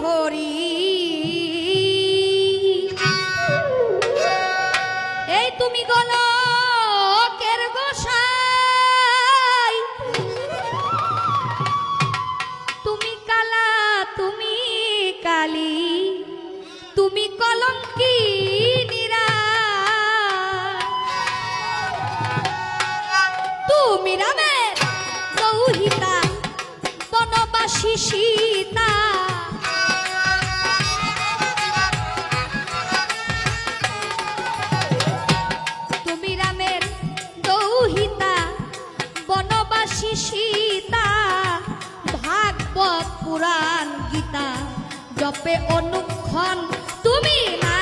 হরি। এই তুমি গোলকের গোসাই, তুমি কালা তুমি কালী, তুমি কলঙ্কিনীরা, তুমি রামের দৌহিতা বনবাসী সীতা। তুমি রামের দৌহিতা বনবাসী সীতা, ভাগবত পুরাণ গীতা জপে অনুক্ষণ তুমি না